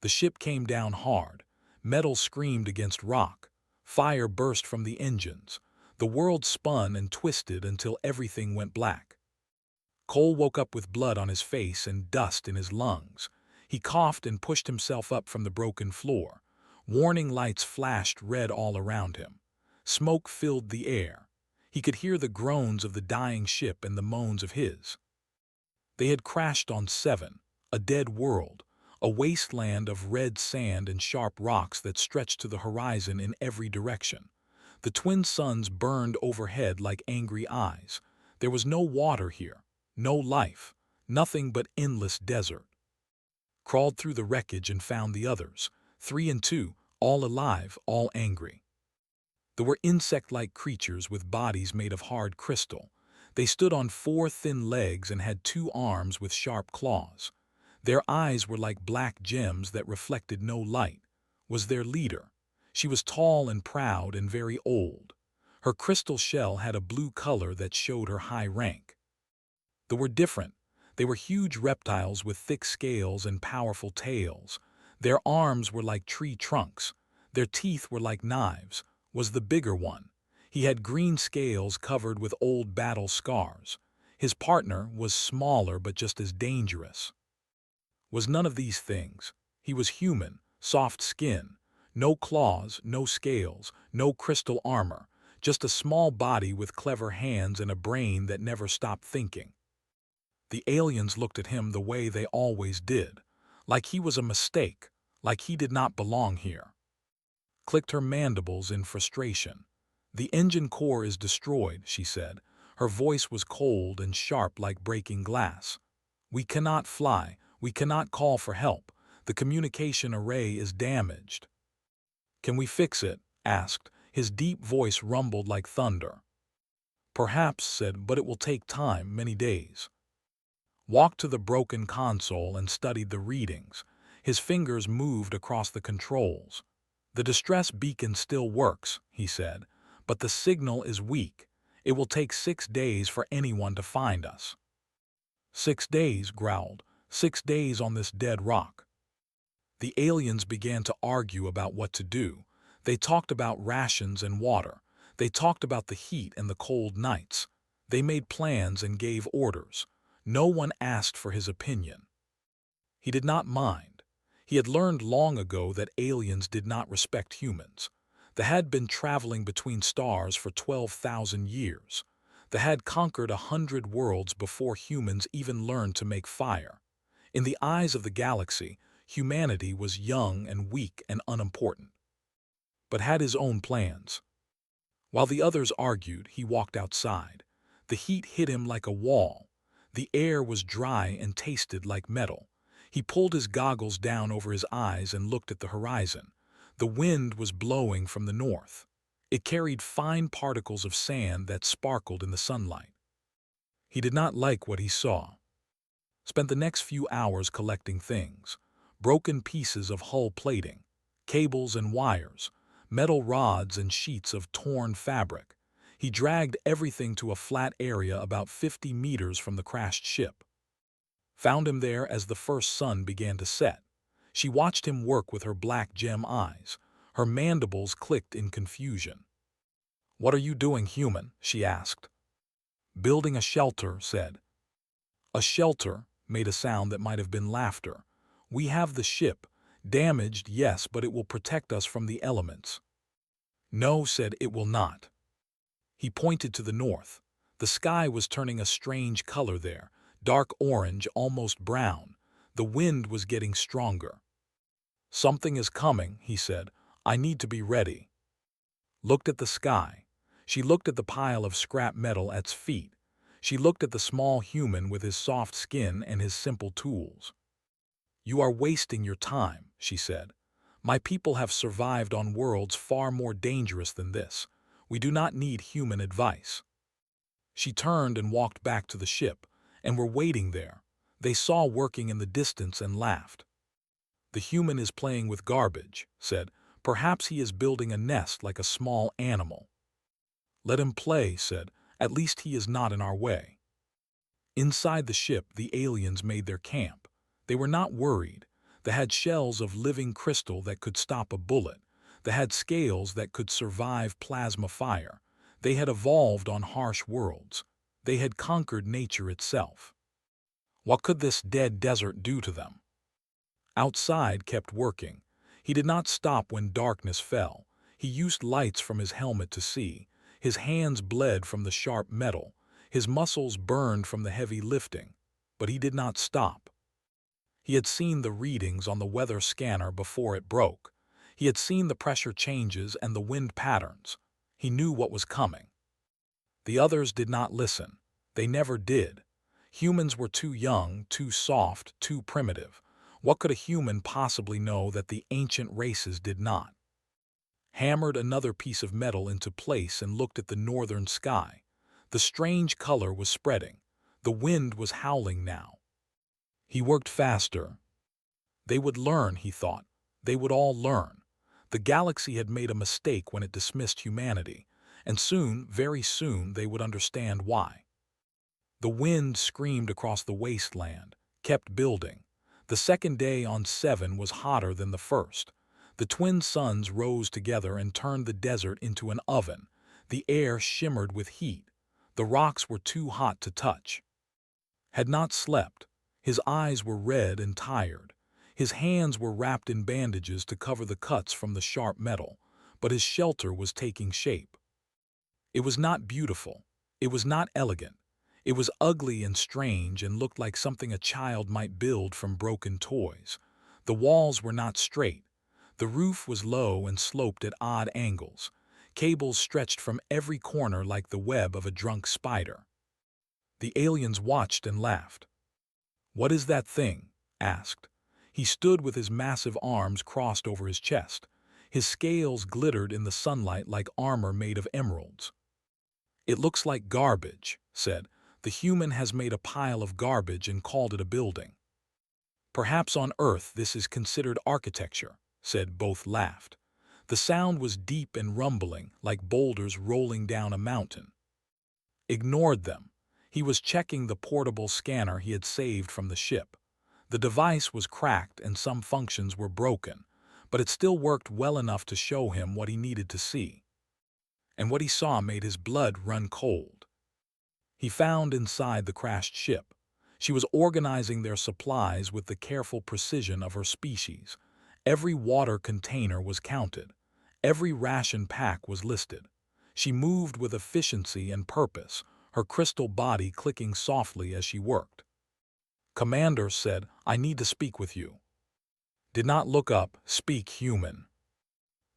The ship came down hard. Metal screamed against rock. Fire burst from the engines. The world spun and twisted until everything went black. Cole woke up with blood on his face and dust in his lungs. He coughed and pushed himself up from the broken floor. Warning lights flashed red all around him. Smoke filled the air. He could hear the groans of the dying ship and the moans of his. They had crashed on 7, a dead world, a wasteland of red sand and sharp rocks that stretched to the horizon in every direction. The twin suns burned overhead like angry eyes. There was no water here, no life, nothing but endless desert. Crawled through the wreckage and found the others, 3 and 2, all alive, all angry. There were insect-like creatures with bodies made of hard crystal. They stood on 4 thin legs and had 2 arms with sharp claws. Their eyes were like black gems that reflected no light. Was their leader. She was tall and proud and very old. Her crystal shell had a blue color that showed her high rank. They were different. They were huge reptiles with thick scales and powerful tails. Their arms were like tree trunks. Their teeth were like knives. Was the bigger one. He had green scales covered with old battle scars. His partner was smaller but just as dangerous. Was none of these things. He was human, soft skin, no claws, no scales, no crystal armor, just a small body with clever hands and a brain that never stopped thinking. The aliens looked at him the way they always did, like he was a mistake, like he did not belong here. Clicked her mandibles in frustration. "The engine core is destroyed," she said. Her voice was cold and sharp like breaking glass. "We cannot fly. We cannot call for help. The communication array is damaged." "Can we fix it?" asked. His deep voice rumbled like thunder. "Perhaps," said, "but it will take time, many days." Walked to the broken console and studied the readings. His fingers moved across the controls. "The distress beacon still works," he said, "but the signal is weak. It will take 6 days for anyone to find us." 6 days, growled. 6 days on this dead rock. The aliens began to argue about what to do. They talked about rations and water. They talked about the heat and the cold nights. They made plans and gave orders. No one asked for his opinion. He did not mind. He had learned long ago that aliens did not respect humans. They had been traveling between stars for 12,000 years. They had conquered 100 worlds before humans even learned to make fire. In the eyes of the galaxy, humanity was young and weak and unimportant, but had his own plans. While the others argued, he walked outside. The heat hit him like a wall. The air was dry and tasted like metal. He pulled his goggles down over his eyes and looked at the horizon. The wind was blowing from the north. It carried fine particles of sand that sparkled in the sunlight. He did not like what he saw. Spent the next few hours collecting things. Broken pieces of hull plating, cables and wires, metal rods and sheets of torn fabric. He dragged everything to a flat area about 50 meters from the crashed ship. Found him there as the first sun began to set. She watched him work with her black gem eyes. Her mandibles clicked in confusion. "What are you doing, human?" she asked. "Building a shelter," said. A shelter made a sound that might have been laughter. "We have the ship. Damaged, yes, but it will protect us from the elements." "No," said, "it will not." He pointed to the north. The sky was turning a strange color there, dark orange, almost brown. The wind was getting stronger. "Something is coming," he said. "I need to be ready." Looked at the sky. She looked at the pile of scrap metal at its feet. She looked at the small human with his soft skin and his simple tools. "You are wasting your time," she said. "My people have survived on worlds far more dangerous than this. We do not need human advice." She turned and walked back to the ship, and were waiting there. They saw working in the distance and laughed. "The human is playing with garbage," said. "Perhaps he is building a nest like a small animal." "Let him play," said. "At least he is not in our way." Inside the ship, the aliens made their camp. They were not worried. They had shells of living crystal that could stop a bullet. They had scales that could survive plasma fire. They had evolved on harsh worlds. They had conquered nature itself. What could this dead desert do to them? Outside kept working. He did not stop when darkness fell. He used lights from his helmet to see. His hands bled from the sharp metal. His muscles burned from the heavy lifting. But he did not stop. He had seen the readings on the weather scanner before it broke. He had seen the pressure changes and the wind patterns. He knew what was coming. The others did not listen. They never did. Humans were too young, too soft, too primitive. What could a human possibly know that the ancient races did not? Hammered another piece of metal into place and looked at the northern sky. The strange color was spreading. The wind was howling now. He worked faster. They would learn, he thought. They would all learn. The galaxy had made a mistake when it dismissed humanity, and soon, very soon, they would understand why. The wind screamed across the wasteland, kept building. The second day on 7 was hotter than the first. The twin suns rose together and turned the desert into an oven. The air shimmered with heat. The rocks were too hot to touch. Had not slept. His eyes were red and tired. His hands were wrapped in bandages to cover the cuts from the sharp metal, but his shelter was taking shape. It was not beautiful. It was not elegant. It was ugly and strange and looked like something a child might build from broken toys. The walls were not straight. The roof was low and sloped at odd angles. Cables stretched from every corner like the web of a drunk spider. The aliens watched and laughed. "What is that thing?" asked. He stood with his massive arms crossed over his chest. His scales glittered in the sunlight like armor made of emeralds. "It looks like garbage," said. "The human has made a pile of garbage and called it a building." "Perhaps on Earth this is considered architecture," said. Both laughed. The sound was deep and rumbling, like boulders rolling down a mountain. Ignored them. He was checking the portable scanner he had saved from the ship. The device was cracked and some functions were broken, but it still worked well enough to show him what he needed to see. And what he saw made his blood run cold. He found inside the crashed ship. She was organizing their supplies with the careful precision of her species. Every water container was counted. Every ration pack was listed. She moved with efficiency and purpose, her crystal body clicking softly as she worked. "Commander," said, "I need to speak with you." Did not look up. "Speak, human."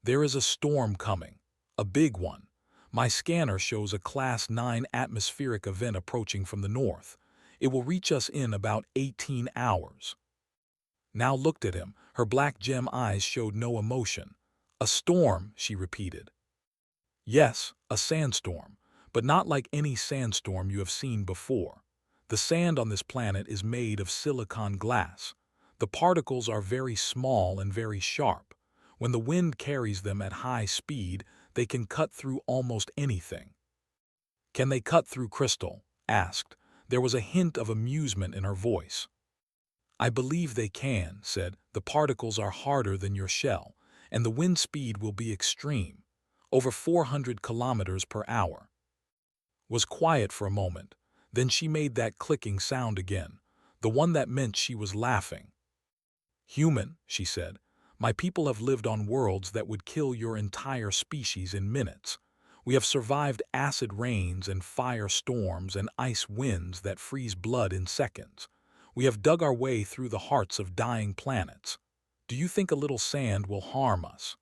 "There is a storm coming. A big one. My scanner shows a Class 9 atmospheric event approaching from the north. It will reach us in about 18 hours. Now looked at him. Her black gem eyes showed no emotion. "A storm," she repeated. "Yes, a sandstorm, but not like any sandstorm you have seen before. The sand on this planet is made of silicon glass. The particles are very small and very sharp. When the wind carries them at high speed, they can cut through almost anything." "Can they cut through crystal?" asked. There was a hint of amusement in her voice. "I believe they can," said. "The particles are harder than your shell, and the wind speed will be extreme, over 400 kilometers per hour." Was quiet for a moment. Then she made that clicking sound again, the one that meant she was laughing. "Human," she said, "my people have lived on worlds that would kill your entire species in minutes. We have survived acid rains and fire storms and ice winds that freeze blood in seconds. We have dug our way through the hearts of dying planets. Do you think a little sand will harm us?"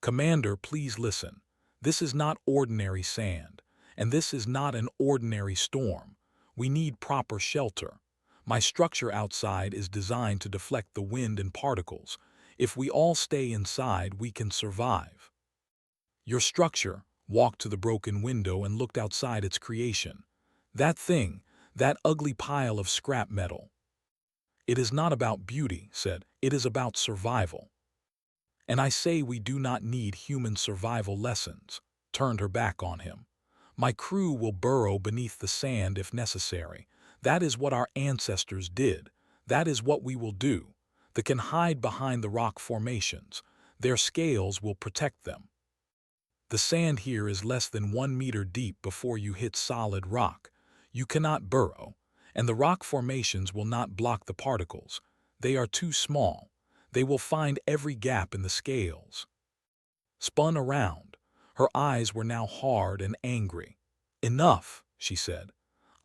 "Commander, please listen. This is not ordinary sand, and this is not an ordinary storm. We need proper shelter. My structure outside is designed to deflect the wind and particles. If we all stay inside, we can survive." "Your structure," walked to the broken window and looked outside its creation. "That thing, that ugly pile of scrap metal." "It is not about beauty," said. "It is about survival." "And I say we do not need human survival lessons," turned her back on him. "My crew will burrow beneath the sand if necessary. That is what our ancestors did. That is what we will do. that can hide behind the rock formations. Their scales will protect them. The sand here is less than 1 meter deep before you hit solid rock. You cannot burrow, and the rock formations will not block the particles. They are too small. They will find every gap in the scales. Spun around. Her eyes were now hard and angry. "Enough," she said.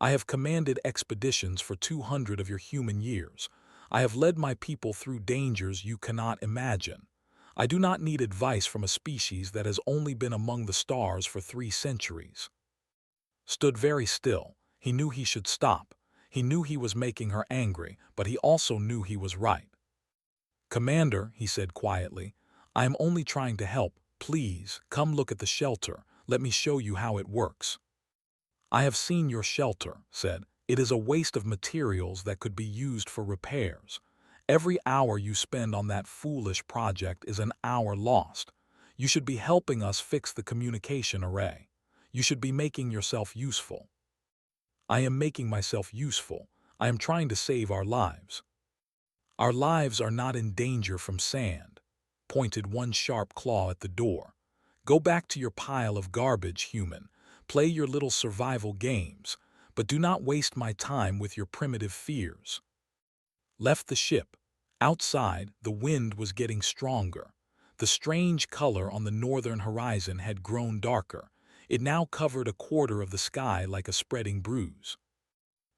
"I have commanded expeditions for 200 of your human years. I have led my people through dangers you cannot imagine. I do not need advice from a species that has only been among the stars for 3 centuries." Stood very still. He knew he should stop. He knew he was making her angry, but he also knew he was right. "Commander," he said quietly, "I am only trying to help. Please, come look at the shelter. Let me show you how it works." "I have seen your shelter," said. "It is a waste of materials that could be used for repairs. Every hour you spend on that foolish project is an hour lost. You should be helping us fix the communication array. You should be making yourself useful." "I am making myself useful. I am trying to save our lives." "Our lives are not in danger from sand," pointed one sharp claw at the door. "Go back to your pile of garbage, human. Play your little survival games, but do not waste my time with your primitive fears." Left the ship. Outside, the wind was getting stronger. The strange color on the northern horizon had grown darker. It now covered a quarter of the sky like a spreading bruise.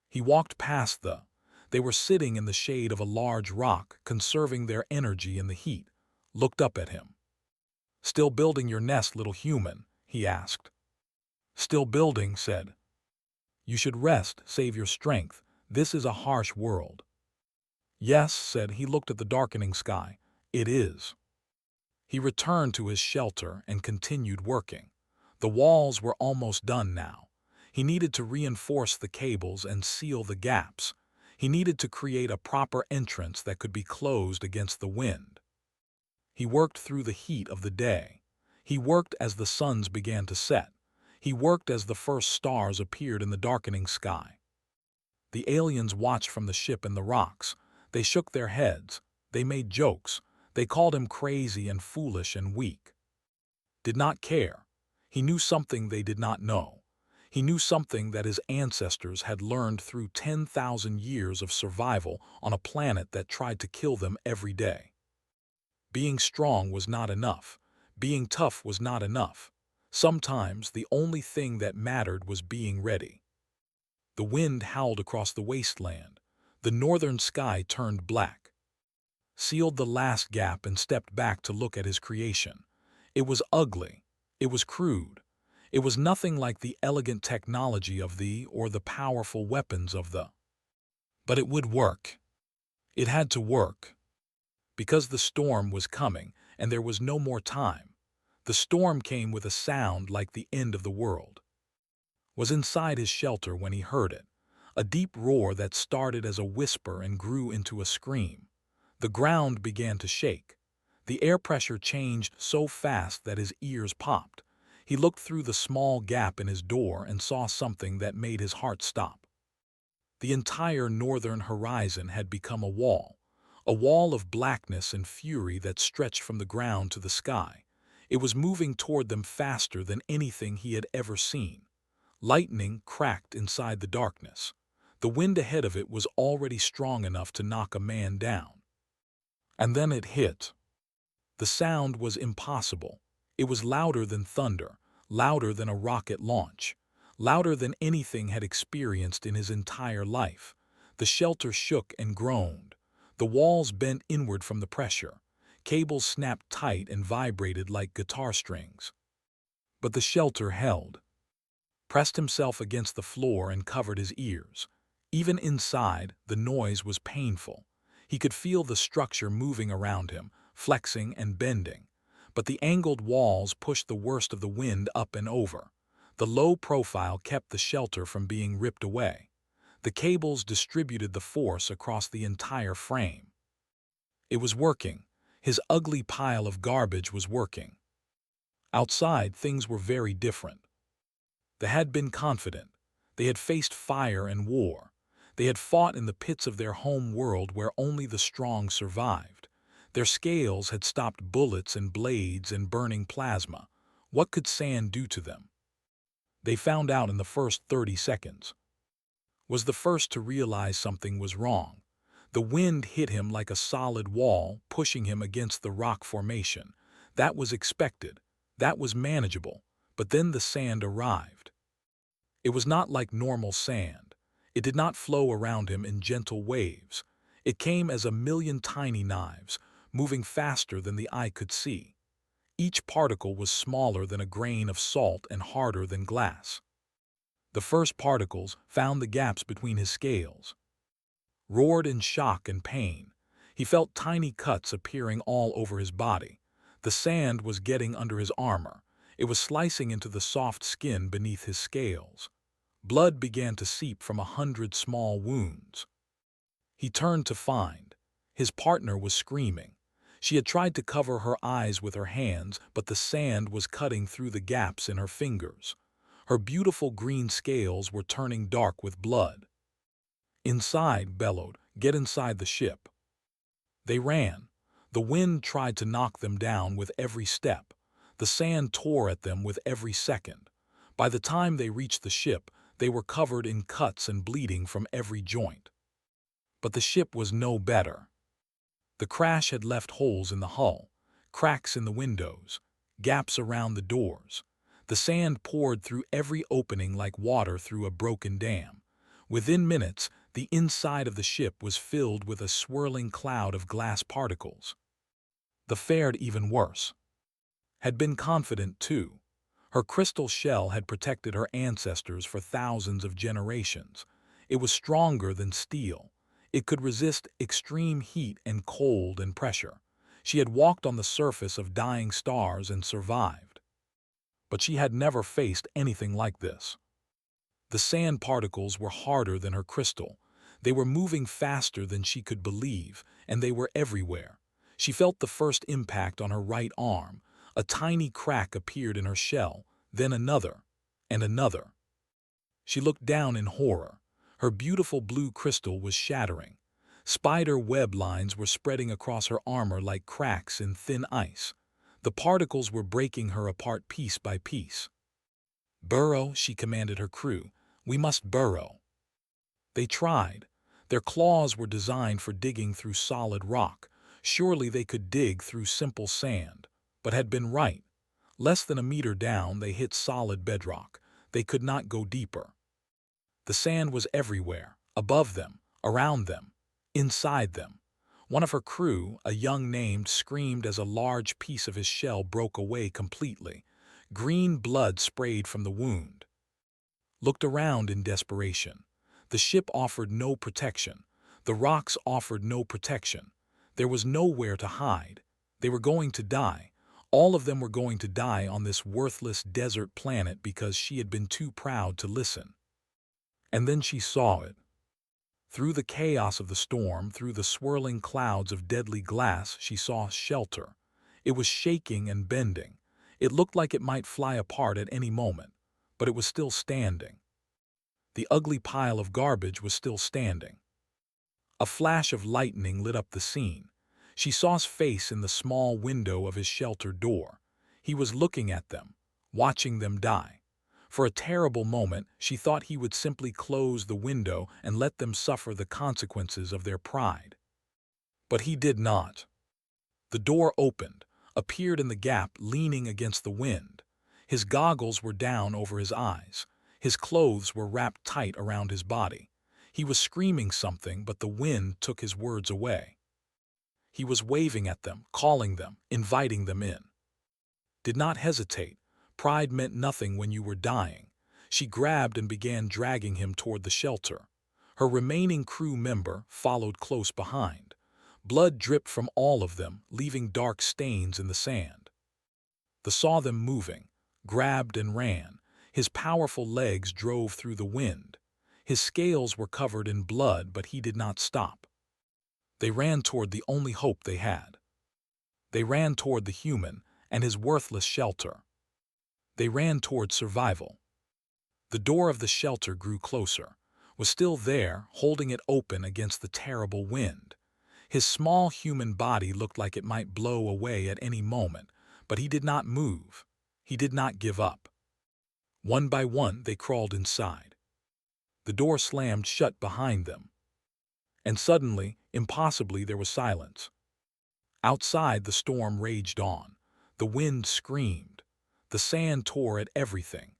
He walked past the. They were sitting in the shade of a large rock, conserving their energy in the heat. Looked up at him. "Still building your nest, little human?" he asked. "Still building," said. "You should rest, save your strength. This is a harsh world." "Yes," said he. Looked at the darkening sky. "It is." He returned to his shelter and continued working. The walls were almost done now. He needed to reinforce the cables and seal the gaps. He needed to create a proper entrance that could be closed against the wind. He worked through the heat of the day. He worked as the suns began to set. He worked as the first stars appeared in the darkening sky. The aliens watched from the ship and the rocks. They shook their heads. They made jokes. They called him crazy and foolish and weak. Did not care. He knew something they did not know. He knew something that his ancestors had learned through 10,000 years of survival on a planet that tried to kill them every day. Being strong was not enough. Being tough was not enough. Sometimes the only thing that mattered was being ready. The wind howled across the wasteland. The northern sky turned black. Sealed the last gap and stepped back to look at his creation. It was ugly. It was crude. It was nothing like the elegant technology of the or the powerful weapons of the. But it would work. It had to work. Because the storm was coming, and there was no more time. The storm came with a sound like the end of the world. Was inside his shelter when he heard it. A deep roar that started as a whisper and grew into a scream. The ground began to shake. The air pressure changed so fast that his ears popped. He looked through the small gap in his door and saw something that made his heart stop. The entire northern horizon had become a wall of blackness and fury that stretched from the ground to the sky. It was moving toward them faster than anything he had ever seen. Lightning cracked inside the darkness. The wind ahead of it was already strong enough to knock a man down. And then it hit. The sound was impossible. It was louder than thunder, louder than a rocket launch, louder than anything had experienced in his entire life. The shelter shook and groaned. The walls bent inward from the pressure. Cables snapped tight and vibrated like guitar strings. But the shelter held. Pressed himself against the floor and covered his ears. Even inside, the noise was painful. He could feel the structure moving around him, flexing and bending. But the angled walls pushed the worst of the wind up and over. The low profile kept the shelter from being ripped away. The cables distributed the force across the entire frame. It was working. His ugly pile of garbage was working. Outside, things were very different. They had been confident. They had faced fire and war. They had fought in the pits of their home world where only the strong survived. Their scales had stopped bullets and blades and burning plasma. What could sand do to them? They found out in the first 30 seconds. Was the first to realize something was wrong. The wind hit him like a solid wall, pushing him against the rock formation. That was expected. That was manageable. But then the sand arrived. It was not like normal sand. It did not flow around him in gentle waves. It came as a million tiny knives, moving faster than the eye could see. Each particle was smaller than a grain of salt and harder than glass. The first particles found the gaps between his scales. Roared in shock and pain. He felt tiny cuts appearing all over his body. The sand was getting under his armor. It was slicing into the soft skin beneath his scales. Blood began to seep from 100 small wounds. He turned to find. His partner was screaming. She had tried to cover her eyes with her hands, but the sand was cutting through the gaps in her fingers. Her beautiful green scales were turning dark with blood. Inside bellowed, "Get inside the ship." They ran. The wind tried to knock them down with every step. The sand tore at them with every second. By the time they reached the ship, they were covered in cuts and bleeding from every joint. But the ship was no better. The crash had left holes in the hull, cracks in the windows, gaps around the doors. The sand poured through every opening like water through a broken dam. Within minutes, the inside of the ship was filled with a swirling cloud of glass particles. The fared even worse. Had been confident too. Her crystal shell had protected her ancestors for thousands of generations. It was stronger than steel. It could resist extreme heat and cold and pressure. She had walked on the surface of dying stars and survived. But she had never faced anything like this. The sand particles were harder than her crystal. They were moving faster than she could believe, and they were everywhere. She felt the first impact on her right arm. A tiny crack appeared in her shell, then another, and another. She looked down in horror. Her beautiful blue crystal was shattering. Spider web lines were spreading across her armor like cracks in thin ice. The particles were breaking her apart piece by piece. "Burrow," she commanded her crew. "We must burrow." They tried. Their claws were designed for digging through solid rock. Surely they could dig through simple sand, but had been right. Less than a meter down, they hit solid bedrock. They could not go deeper. The sand was everywhere, above them, around them, inside them. One of her crew, a young named, screamed as a large piece of his shell broke away completely. Green blood sprayed from the wound. Looked around in desperation. The ship offered no protection. The rocks offered no protection. There was nowhere to hide. They were going to die. All of them were going to die on this worthless desert planet because she had been too proud to listen. And then she saw it. Through the chaos of the storm, through the swirling clouds of deadly glass, she saw shelter. It was shaking and bending. It looked like it might fly apart at any moment, but it was still standing. The ugly pile of garbage was still standing. A flash of lightning lit up the scene. She saw his face in the small window of his shelter door. He was looking at them, watching them die. For a terrible moment, she thought he would simply close the window and let them suffer the consequences of their pride. But he did not. The door opened, appeared in the gap leaning against the wind. His goggles were down over his eyes. His clothes were wrapped tight around his body. He was screaming something, but the wind took his words away. He was waving at them, calling them, inviting them in. Did not hesitate. Pride meant nothing when you were dying. She grabbed and began dragging him toward the shelter. Her remaining crew member followed close behind. Blood dripped from all of them, leaving dark stains in the sand. They saw them moving, grabbed and ran. His powerful legs drove through the wind. His scales were covered in blood, but he did not stop. They ran toward the only hope they had. They ran toward the human and his worthless shelter. They ran toward survival. The door of the shelter grew closer. was still there, holding it open against the terrible wind. His small human body looked like it might blow away at any moment, but he did not move. He did not give up. One by one, they crawled inside. The door slammed shut behind them. And suddenly, impossibly, there was silence. Outside, the storm raged on. The wind screamed. The sand tore at everything.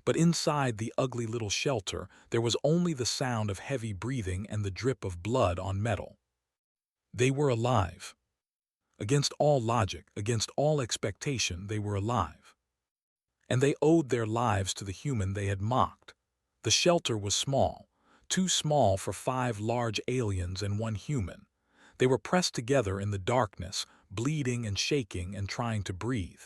But inside the ugly little shelter, there was only the sound of heavy breathing and the drip of blood on metal. They were alive. Against all logic, against all expectation, they were alive. And they owed their lives to the human they had mocked. The shelter was small, too small for 5 large aliens and 1 human. They were pressed together in the darkness, bleeding and shaking and trying to breathe.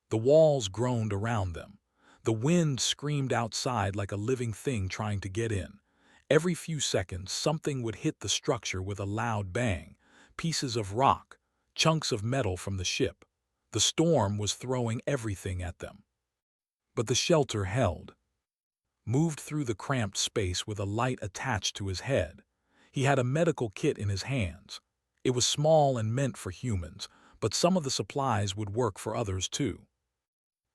The walls groaned around them. The wind screamed outside like a living thing trying to get in. Every few seconds, something would hit the structure with a loud bang. Pieces of rock, chunks of metal from the ship. The storm was throwing everything at them. But the shelter held. Moved through the cramped space with a light attached to his head. He had a medical kit in his hands. It was small and meant for humans, but some of the supplies would work for others too.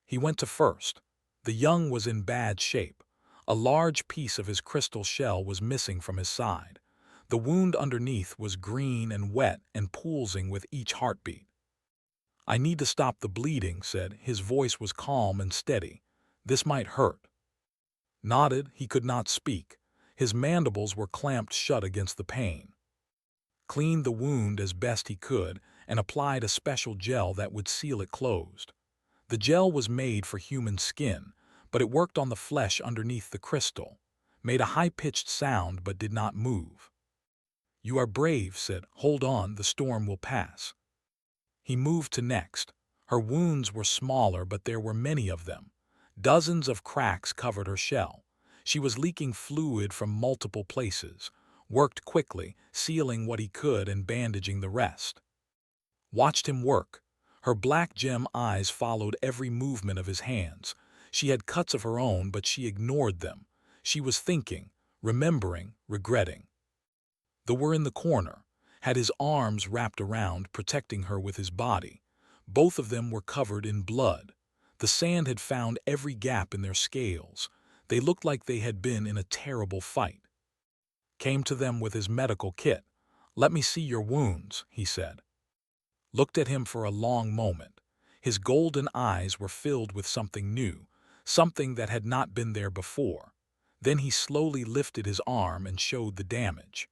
He went to first. The young was in bad shape. A large piece of his crystal shell was missing from his side. The wound underneath was green and wet and pulsing with each heartbeat. "I need to stop the bleeding," said. His voice was calm and steady. "This might hurt." Nodded, he could not speak. His mandibles were clamped shut against the pain. Cleaned the wound as best he could and applied a special gel that would seal it closed. The gel was made for human skin, but it worked on the flesh underneath the crystal, made a high-pitched sound but did not move. "You are brave," said. "Hold on, the storm will pass." He moved to next. Her wounds were smaller, but there were many of them. Dozens of cracks covered her shell. She was leaking fluid from multiple places. Worked quickly, sealing what he could and bandaging the rest. Watched him work. Her black gem eyes followed every movement of his hands. She had cuts of her own, but she ignored them. She was thinking, remembering, regretting. They were in the corner, had his arms wrapped around, protecting her with his body. Both of them were covered in blood. The sand had found every gap in their scales. They looked like they had been in a terrible fight. Came to them with his medical kit. "Let me see your wounds," he said. Looked at him for a long moment. His golden eyes were filled with something new, something that had not been there before. Then he slowly lifted his arm and showed the damage.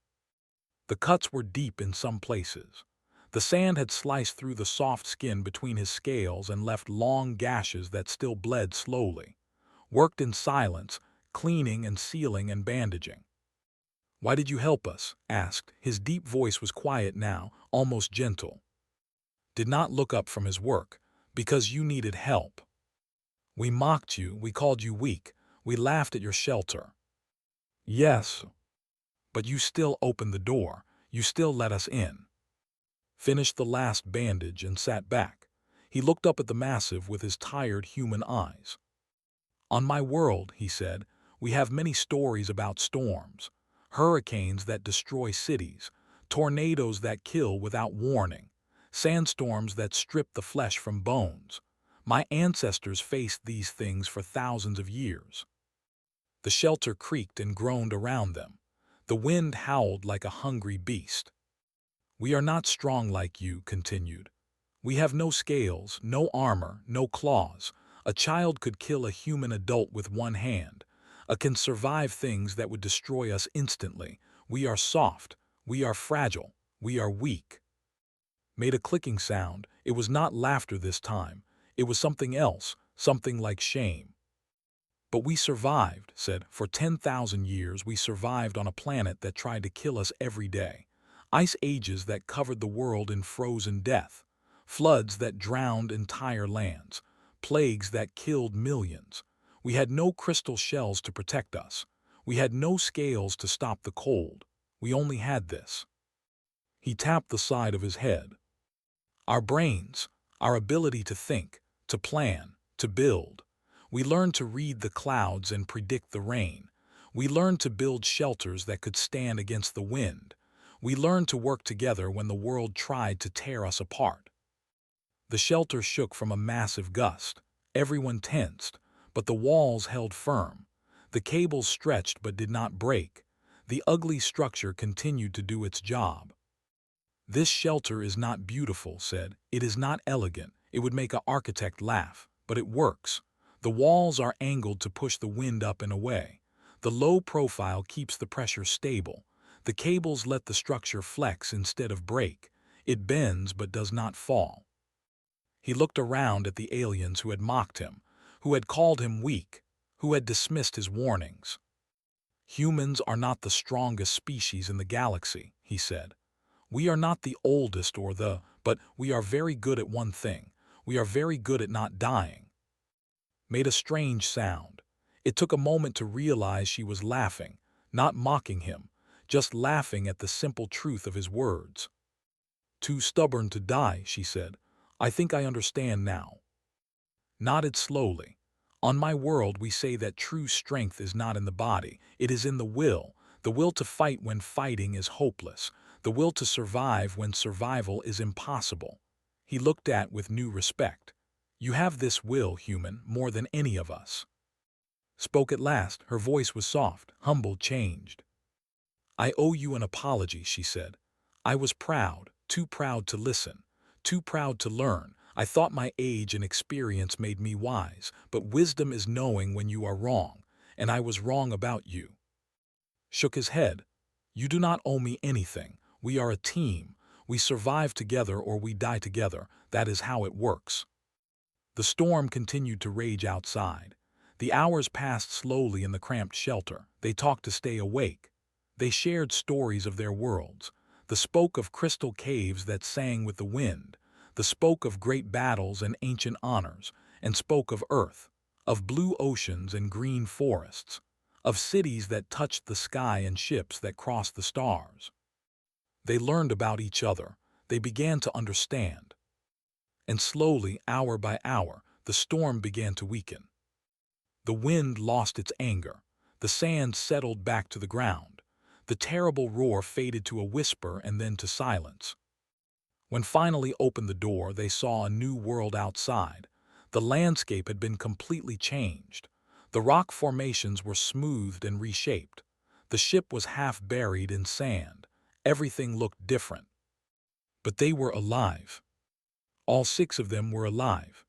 The cuts were deep in some places. The sand had sliced through the soft skin between his scales and left long gashes that still bled slowly. Worked in silence, cleaning and sealing and bandaging. "Why did you help us?" asked. His deep voice was quiet now, almost gentle. Did not look up from his work. "Because you needed help. We mocked you, we called you weak, we laughed at your shelter." "Yes. But you still opened the door, you still let us in." Finished the last bandage and sat back. He looked up at the massive with his tired human eyes. "On my world," he said, "we have many stories about storms. Hurricanes that destroy cities, tornadoes that kill without warning, sandstorms that strip the flesh from bones. My ancestors faced these things for thousands of years." The shelter creaked and groaned around them. The wind howled like a hungry beast. "We are not strong like you," continued. "We have no scales, no armor, no claws. A child could kill a human adult with one hand. Can survive things that would destroy us instantly. We are soft, we are fragile, we are weak." Made a clicking sound. It was not laughter this time. It was something else, something like shame. "But we survived," said. "For 10,000 years we survived on a planet that tried to kill us every day. Ice ages that covered the world in frozen death. Floods that drowned entire lands. Plagues that killed millions. We had no crystal shells to protect us. We had no scales to stop the cold. We only had this." He tapped the side of his head. "Our brains, our ability to think, to plan, to build. We learned to read the clouds and predict the rain. We learned to build shelters that could stand against the wind. We learned to work together when the world tried to tear us apart. The shelter shook from a massive gust. Everyone tensed, but the walls held firm. The cables stretched but did not break. The ugly structure continued to do its job. "This shelter is not beautiful," said. "It is not elegant. It would make an architect laugh. But it works. The walls are angled to push the wind up and away. The low profile keeps the pressure stable. The cables let the structure flex instead of break. It bends but does not fall." He looked around at the aliens who had mocked him, who had called him weak, who had dismissed his warnings. "Humans are not the strongest species in the galaxy," he said. "We are not the oldest but we are very good at one thing. We are very good at not dying." Made a strange sound. It took a moment to realize she was laughing, not mocking him, just laughing at the simple truth of his words. "Too stubborn to die," she said. "I think I understand now." Nodded slowly. "On my world we say that true strength is not in the body, it is in the will to fight when fighting is hopeless, the will to survive when survival is impossible." He looked at with new respect. "You have this will, human, more than any of us." Spoke at last. Her voice was soft, humble, changed. "I owe you an apology," she said. "I was proud, too proud to listen, too proud to learn. I thought my age and experience made me wise, but wisdom is knowing when you are wrong, and I was wrong about you." Shook his head. "You do not owe me anything. We are a team. We survive together or we die together. That is how it works." The storm continued to rage outside. The hours passed slowly in the cramped shelter. They talked to stay awake. They shared stories of their worlds. The spoke of crystal caves that sang with the wind. The spoke of great battles and ancient honors, and spoke of Earth, of blue oceans and green forests, of cities that touched the sky and ships that crossed the stars. They learned about each other. They began to understand. And slowly, hour by hour, the storm began to weaken. The wind lost its anger. The sand settled back to the ground. The terrible roar faded to a whisper and then to silence. When finally opened the door, they saw a new world outside. The landscape had been completely changed. The rock formations were smoothed and reshaped. The ship was half buried in sand. Everything looked different. But they were alive. All 6 of them were alive.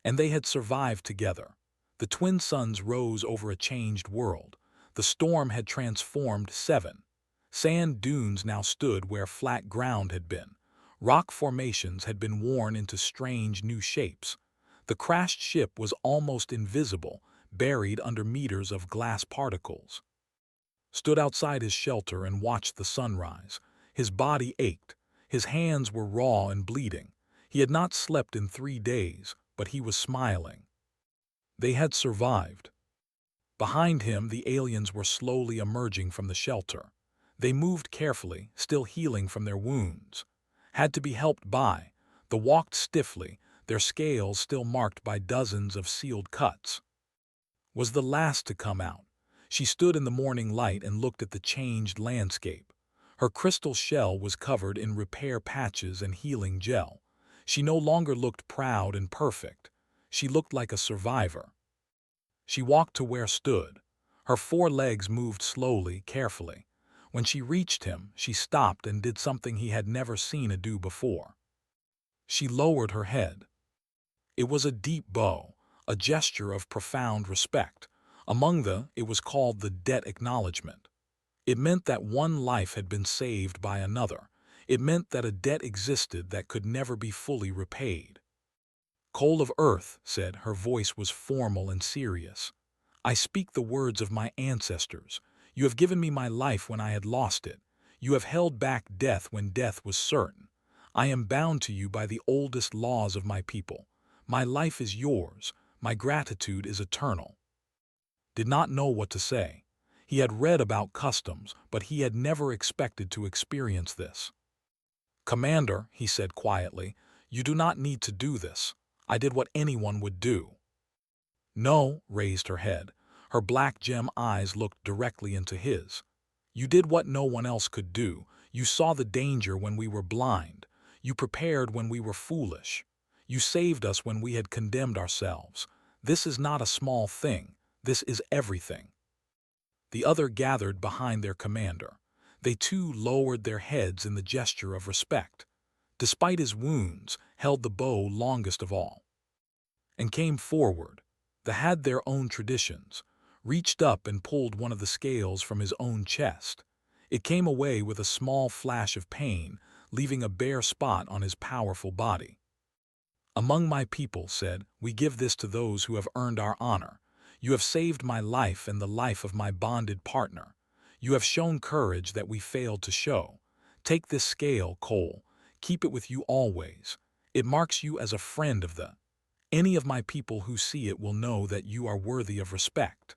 And they had survived together. The twin suns rose over a changed world. The storm had transformed 7. Sand dunes now stood where flat ground had been. Rock formations had been worn into strange new shapes. The crashed ship was almost invisible, buried under meters of glass particles. Stood outside his shelter and watched the sunrise. His body ached. His hands were raw and bleeding. He had not slept in 3 days, but he was smiling. They had survived. Behind him, the aliens were slowly emerging from the shelter. They moved carefully, still healing from their wounds. Had to be helped by. They walked stiffly, their scales still marked by dozens of sealed cuts. Was the last to come out. She stood in the morning light and looked at the changed landscape. Her crystal shell was covered in repair patches and healing gel. She no longer looked proud and perfect. She looked like a survivor. She walked to where stood. Her 4 legs moved slowly, carefully. When she reached him, she stopped and did something he had never seen her do before. She lowered her head. It was a deep bow, a gesture of profound respect. It was called the debt acknowledgement. It meant that one life had been saved by another. It meant that a debt existed that could never be fully repaid. "Coal of Earth," said, her voice was formal and serious. "I speak the words of my ancestors. You have given me my life when I had lost it. You have held back death when death was certain. I am bound to you by the oldest laws of my people. My life is yours. My gratitude is eternal." Did not know what to say. He had read about customs, but he had never expected to experience this. "Commander," he said quietly, "you do not need to do this. I did what anyone would do." "No," raised her head. Her black gem eyes looked directly into his. "You did what no one else could do. You saw the danger when we were blind. You prepared when we were foolish. You saved us when we had condemned ourselves. This is not a small thing. This is everything." The other gathered behind their commander. They too lowered their heads in the gesture of respect. Despite his wounds, held the bow longest of all. And came forward. They had their own traditions. Reached up and pulled one of the scales from his own chest. It came away with a small flash of pain, leaving a bare spot on his powerful body. "Among my people," said, "we give this to those who have earned our honor. You have saved my life and the life of my bonded partner. You have shown courage that we failed to show. Take this scale, Cole. Keep it with you always. It marks you as a friend of the. Any of my people who see it will know that you are worthy of respect."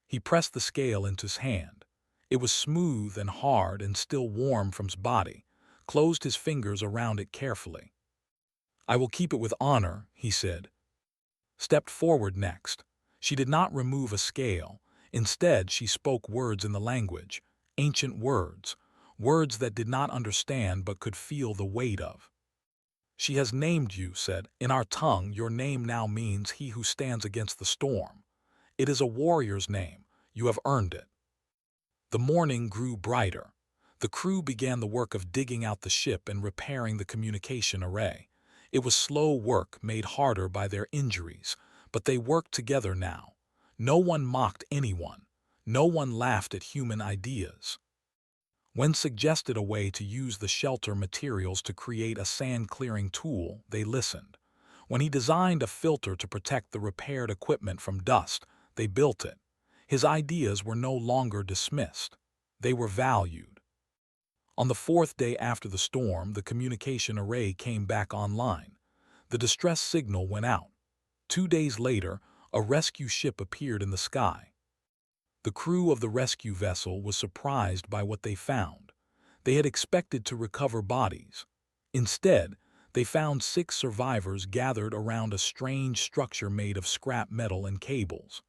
He pressed the scale into his hand. It was smooth and hard and still warm from his body, closed his fingers around it carefully. "I will keep it with honor," he said. Stepped forward next. She did not remove a scale. Instead, she spoke words in the language, ancient words, words that did not understand but could feel the weight of. "She has named you," said. "In our tongue, your name now means he who stands against the storm. It is a warrior's name. You have earned it." The morning grew brighter. The crew began the work of digging out the ship and repairing the communication array. It was slow work made harder by their injuries, but they worked together now. No one mocked anyone. No one laughed at human ideas. When suggested a way to use the shelter materials to create a sand-clearing tool, they listened. When he designed a filter to protect the repaired equipment from dust, they built it. His ideas were no longer dismissed. They were valued. On the fourth day after the storm, the communication array came back online. The distress signal went out. 2 days later, a rescue ship appeared in the sky. The crew of the rescue vessel was surprised by what they found. They had expected to recover bodies. Instead, they found 6 survivors gathered around a strange structure made of scrap metal and cables.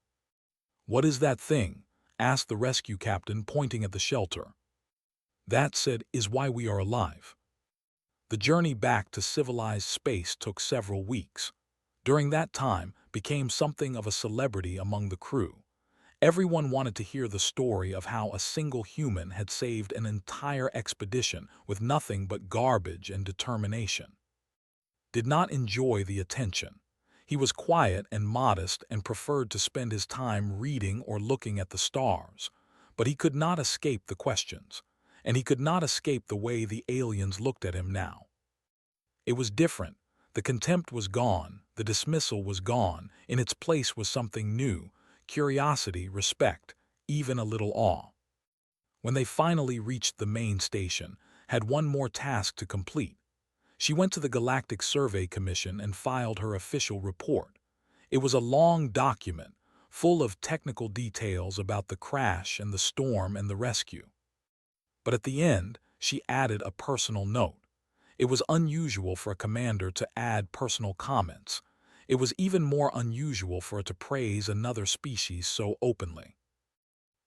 "What is that thing?" asked the rescue captain, pointing at the shelter. "That," said, "is why we are alive." The journey back to civilized space took several weeks. During that time, became something of a celebrity among the crew. Everyone wanted to hear the story of how a single human had saved an entire expedition with nothing but garbage and determination. Did not enjoy the attention. He was quiet and modest and preferred to spend his time reading or looking at the stars. But he could not escape the questions, and he could not escape the way the aliens looked at him now. It was different. The contempt was gone, the dismissal was gone, in its place was something new, curiosity, respect, even a little awe. When they finally reached the main station, had one more task to complete. She went to the Galactic Survey Commission and filed her official report. It was a long document, full of technical details about the crash and the storm and the rescue. But at the end, she added a personal note. It was unusual for a commander to add personal comments. It was even more unusual for it to praise another species so openly.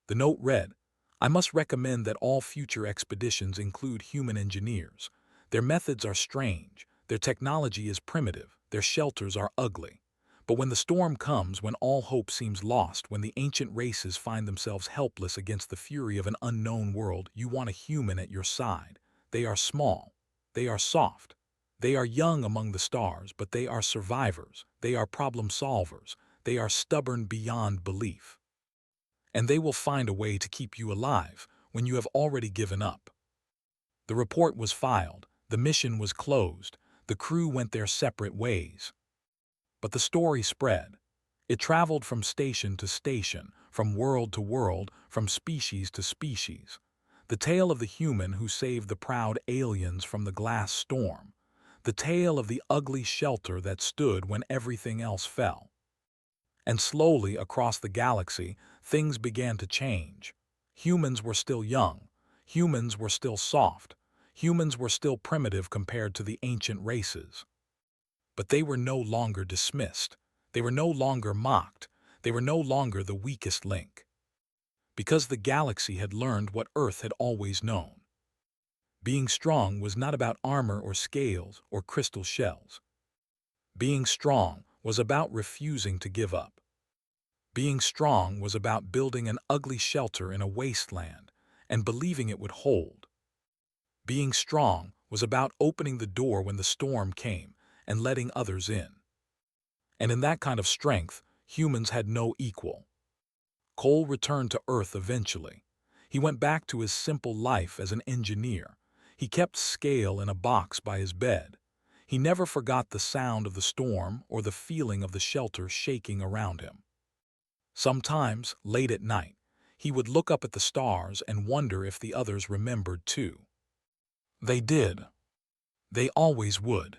The note read, "I must recommend that all future expeditions include human engineers. Their methods are strange, their technology is primitive, their shelters are ugly. But when the storm comes, when all hope seems lost, when the ancient races find themselves helpless against the fury of an unknown world, you want a human at your side. They are small. They are soft. They are young among the stars, but they are survivors. They are problem solvers. They are stubborn beyond belief. And they will find a way to keep you alive when you have already given up." The report was filed. The mission was closed. The crew went their separate ways. But the story spread. It traveled from station to station, from world to world, from species to species. The tale of the human who saved the proud aliens from the glass storm. The tale of the ugly shelter that stood when everything else fell. And slowly across the galaxy, things began to change. Humans were still young. Humans were still soft. Humans were still primitive compared to the ancient races. But they were no longer dismissed. They were no longer mocked. They were no longer the weakest link, because the galaxy had learned what Earth had always known. Being strong was not about armor or scales or crystal shells. Being strong was about refusing to give up. Being strong was about building an ugly shelter in a wasteland and believing it would hold. Being strong was about opening the door when the storm came and letting others in. And in that kind of strength, humans had no equal. Cole returned to Earth eventually. He went back to his simple life as an engineer. He kept scale in a box by his bed. He never forgot the sound of the storm or the feeling of the shelter shaking around him. Sometimes, late at night, he would look up at the stars and wonder if the others remembered too. They did. They always would.